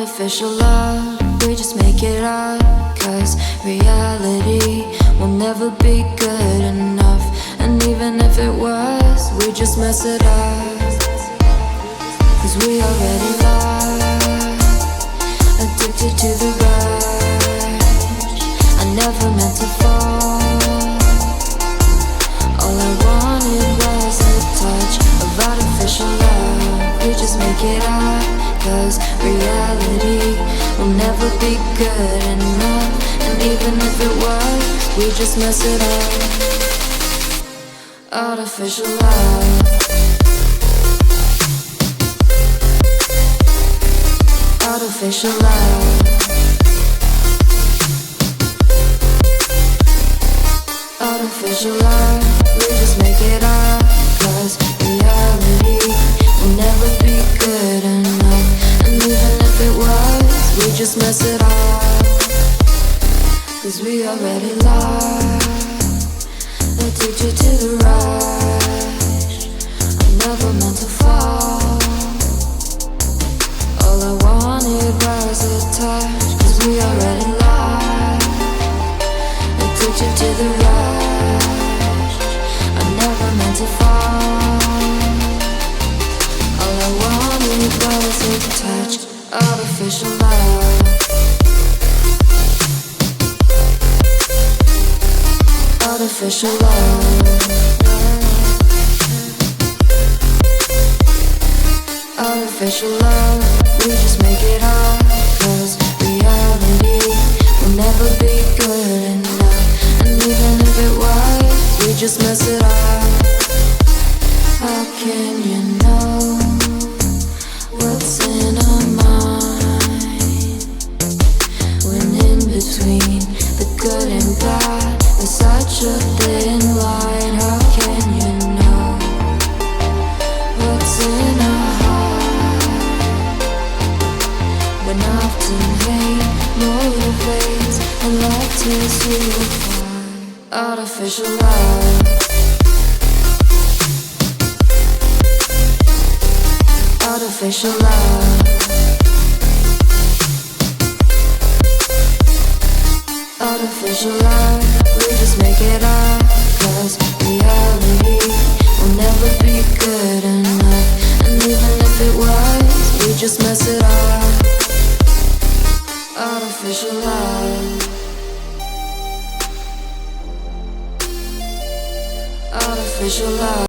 Artificial love, we just make it up, 'cause reality will never be good enough. And even if it was, we just mess it up, 'cause we already lost, addicted to the rush. I never meant to fall. All I wanted was a touch of artificial love. We just make it up, 'cause reality will never be good enough. And even if it was, we just mess it up. Artificial love. Artificial love. Artificial love. We just make it up, 'cause reality will never be good enough. And even if it was, we just mess it up, 'cause we already lost, addicted to the rush. I never meant to fall. All I wanted was a touch, 'cause we already lost, addicted to the rush. I never meant to fall. All I wanted was a touch. Artificial love. Artificial love. Artificial love. We just make it up, 'cause reality will never be good enough. And even if it was, we just mess it up. How can you know what's in our mind, when in between the good and bad there's such a thin line? How can you know what's in our heart, when often hate motivates and love tears you apart? Artificial love. Artificial love. Artificial love. We just make it up, 'cause reality will never be good enough. And even if it was, we just mess it up. Artificial love. Artificial love.